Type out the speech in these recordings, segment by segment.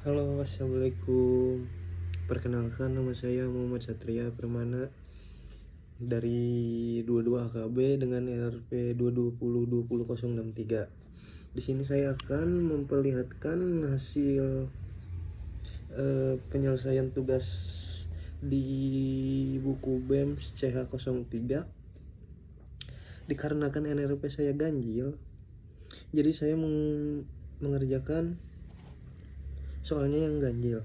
Halo, assalamualaikum. Perkenalkan, nama saya Muhammad Satria Permana dari 22 AKB dengan RP 2202063. Di sini saya akan memperlihatkan hasil penyelesaian tugas di buku BEMS CH03. Dikarenakan NRP saya ganjil, jadi saya mengerjakan soalnya yang ganjil.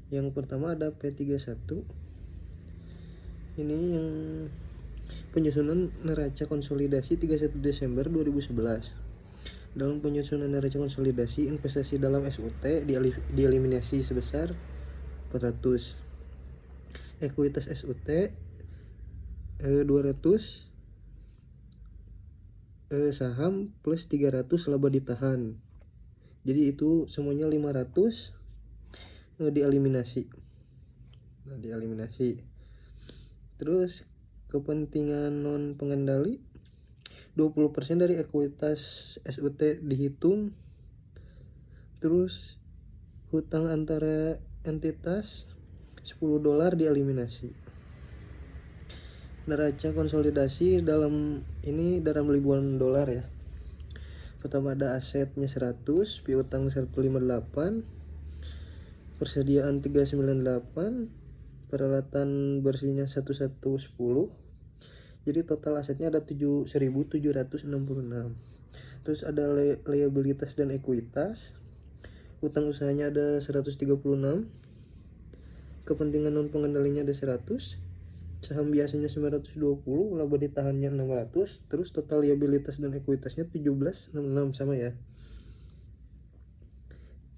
Yang pertama ada P31. Ini yang penyusunan neraca konsolidasi 31 Desember 2011. Dalam penyusunan neraca konsolidasi, investasi dalam SUT dieliminasi sebesar 400. Ekuitas SUT 200, saham plus 300 laba ditahan. Jadi itu semuanya 500 dieliminasi. Terus kepentingan non pengendali 20% dari ekuitas SUT dihitung. Terus hutang antara entitas $10 dieliminasi. Neraca konsolidasi dalam ribuan dolar ya. Pertama ada asetnya 100, piutang 158, persediaan 398, peralatan bersihnya 1110. Jadi total asetnya ada 1766. Terus ada liabilitas dan ekuitas. Utang usahanya ada 136. Kepentingan non pengendalinya ada 100. Saham biasanya 920, laba ditahannya 600. Terus total liabilitas dan ekuitasnya 1766 sama ya.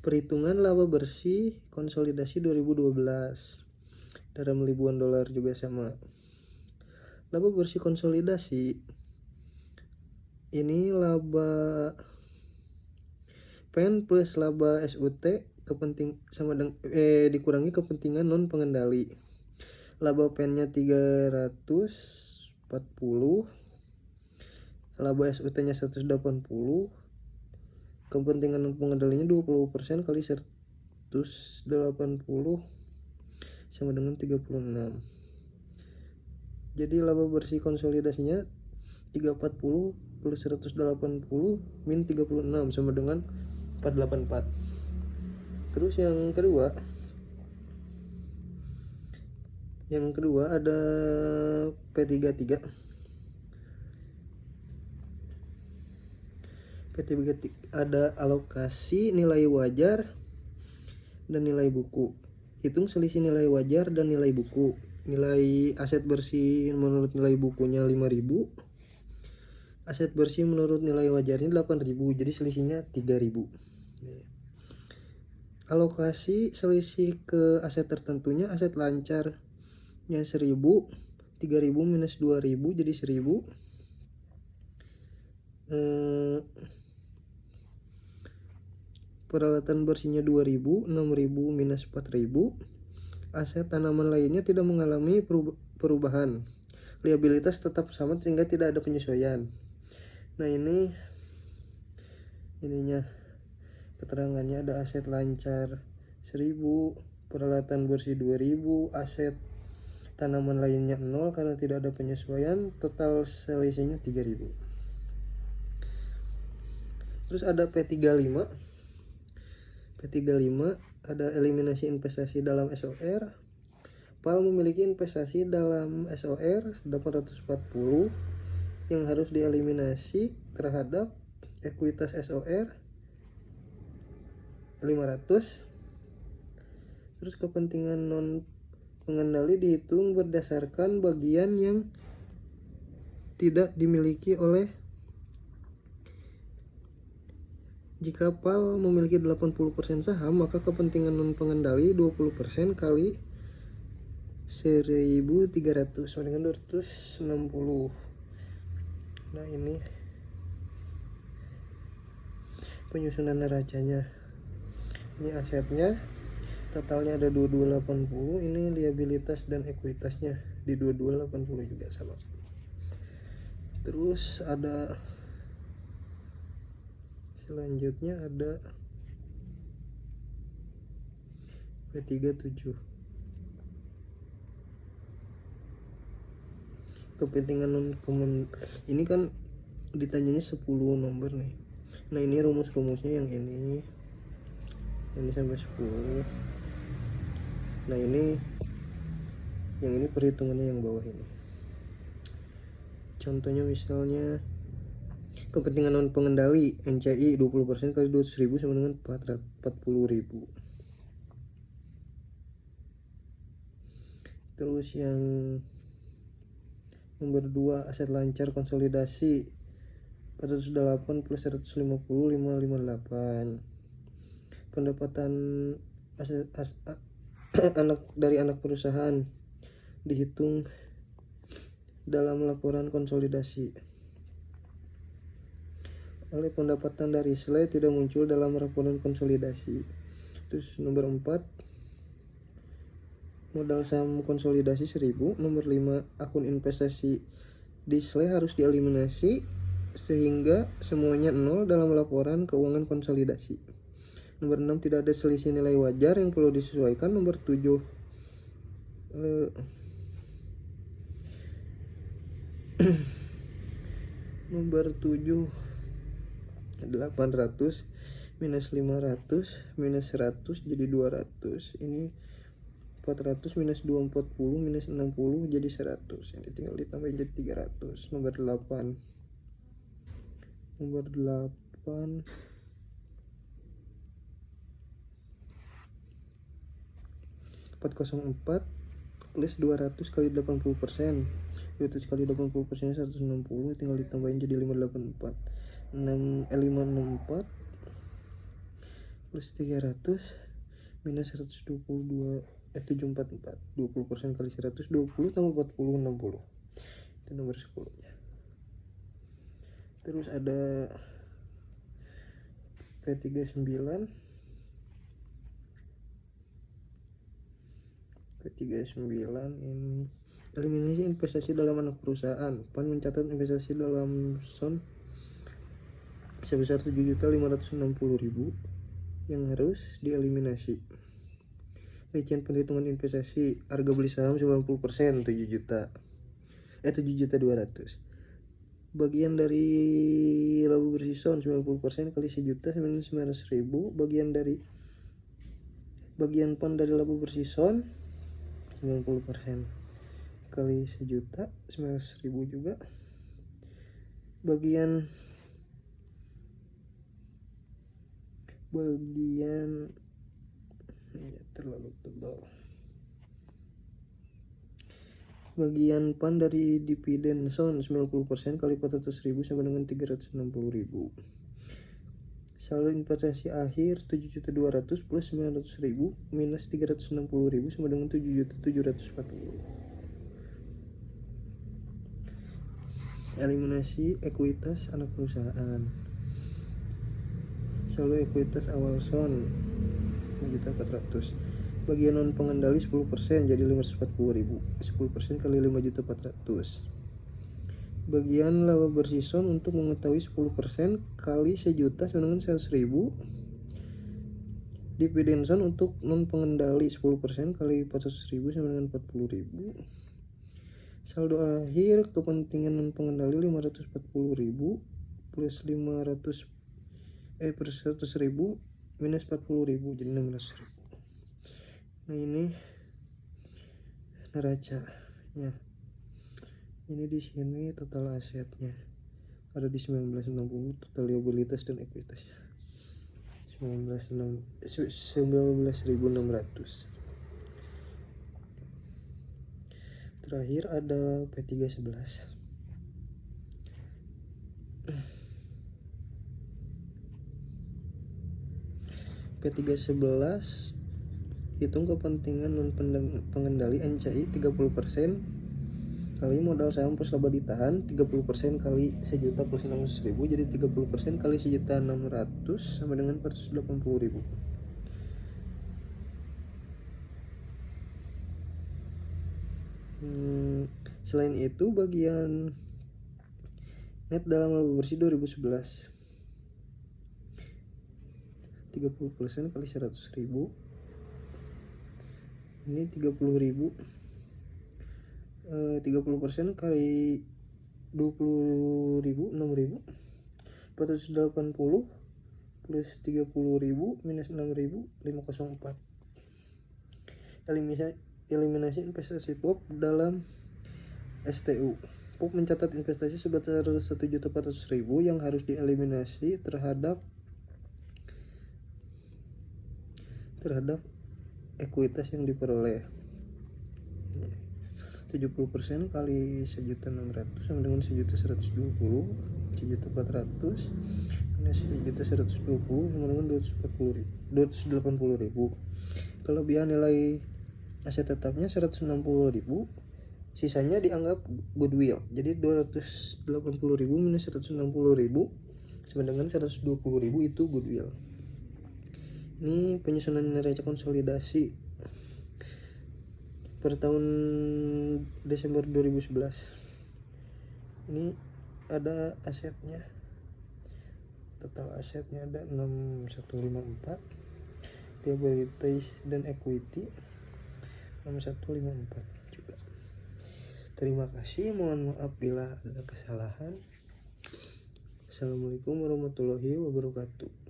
Perhitungan laba bersih konsolidasi 2012 dalam ribuan dolar juga sama. Laba bersih konsolidasi ini laba PEN plus laba SUT dikurangi kepentingan non pengendali. Laba PEN-nya 340, laba SUT-nya 180, kepentingan non pengendalinya 20% kali 180 sama dengan 36. Jadi laba bersih konsolidasinya 340 plus 180 min 36 sama dengan 484. Terus yang kedua ada P33. P33 ada alokasi nilai wajar dan nilai buku. Hitung selisih nilai wajar dan nilai buku. Nilai aset bersih menurut nilai bukunya 5.000. Aset bersih menurut nilai wajarnya 8.000. Jadi selisihnya 3.000. Alokasi selisih ke aset tertentunya, aset lancarnya 1.000, 3.000 minus 2.000 jadi 1.000. Peralatan bersihnya 2.000, 6.000 minus 4.000. Aset tanaman lainnya tidak mengalami perubahan. Liabilitas tetap sama sehingga tidak ada penyesuaian. Nah, ininya keterangannya ada aset lancar 1.000, peralatan bersih 2.000, aset tanaman lainnya 0 karena tidak ada penyesuaian, total selisihnya 3.000. Terus ada P35. P35 ada eliminasi investasi dalam SOR. PAL memiliki investasi dalam SOR 840 yang harus dieliminasi terhadap ekuitas SOR 500. Terus kepentingan non pengendali dihitung berdasarkan bagian yang tidak dimiliki oleh. Jika PAL memiliki 80% saham, maka kepentingan non pengendali 20% kali 1.300 sama dengan 260. Nah, ini penyusunan neracanya. Ini asetnya, totalnya ada 2280. Ini liabilitas dan ekuitasnya di 2280 juga sama. Terus ada selanjutnya ada P3 7. Kepentingan ini kan ditanyanya 10 nomor nih. Nah ini rumus-rumusnya yang ini sampai 10. Nah ini perhitungannya yang bawah ini. Contohnya misalnya kepentingan non pengendali NCI 20% kali 200.000 sama dengan 40.000. Terus yang nomor 2 aset lancar konsolidasi 408 plus 150 558. Pendapatan anak perusahaan dihitung dalam laporan konsolidasi. Oleh pendapatan dari SLE tidak muncul dalam laporan konsolidasi. Terus nomor 4 modal saham konsolidasi 1000. Nomor 5 akun investasi di SLE harus dieliminasi sehingga semuanya 0 dalam laporan keuangan konsolidasi. Nomor 6 tidak ada selisih nilai wajar yang perlu disesuaikan. Nomor 7 nomor 7 800 minus 500 minus 100 jadi 200. Ini 400 minus 240 minus 60 jadi 100. Ini tinggal ditambahin jadi 300. Nomor 8 404 plus 200 kali 80%. 200 kali 80% 160, tinggal ditambahin jadi 584. 564 plus 300 minus 122 744. 20% kali 100 20 tambah 40 60. Itu nomor 10 nya. Terus ada P39 ini eliminasi investasi dalam anak perusahaan. PAN mencatat investasi dalam SON sebesar 7.560.000 yang harus dieliminasi. Rincian perhitungan investasi, harga beli saham 90% 7.200.000. Bagian dari laba bersih SON 90% kali 1.900.000. Bagian PAN dari laba bersih SON 90% kali 1.900.000 juga. Bagian ya, terlalu tebal. Bagian PAN dari dividen SON 90% kali 400.000 sama dengan 360.000. Saldo investasi akhir 7.200.000 plus 900.000 minus 360.000 sama dengan 7.740. Eliminasi ekuitas anak perusahaan. Saldo ekuitas awal SON 5.400.000. Bagian non pengendali 10% jadi 540.000. 10% kali 5.400.000. Bagian laba bersih SON untuk mengetahui 10% kali 1.000.000 sama dengan 100.000. Dividen SON untuk non pengendali 10% kali 400.000 sama dengan 40.000. Saldo akhir kepentingan non pengendali 540.000 plus 100.000 minus 40.000 jadi 16.000. Nah ini neracanya. Ini di sini total asetnya ada di 1960, total liabilitas dan ekuitas 19.600. Terakhir ada P311. P311 hitung kepentingan non pengendali NCI 30% kali modal saham plus laba ditahan 30% kali 1.000.000 plus 600.000 jadi 30% kali 1.600.000 sama dengan 480.000. Selain itu bagian net dalam laba bersih 2011 30% kali 100.000 Ini 30.000, 30% kali 20.000, 6.000, 480 plus 30.000 minus 6.000, 504. Eliminasi investasi POP dalam STU. POP mencatat investasi sebesar 1.400.000 yang harus dieliminasi terhadap ekuitas yang diperoleh. 70% kali 1.600.000 sama dengan 1.120, 1.400 minus 1.120 sama dengan 280.000. Kelebihan nilai aset tetapnya 160.000, sisanya dianggap goodwill. Jadi 280.000 minus 160.000 sama dengan 120.000 itu goodwill. Ini penyusunan neraca konsolidasi per tahun Desember 2011. Ini ada asetnya, total asetnya ada 6154, liabilities dan equity 6154 juga. Terima kasih, mohon maaf bila ada kesalahan. Assalamualaikum warahmatullahi wabarakatuh.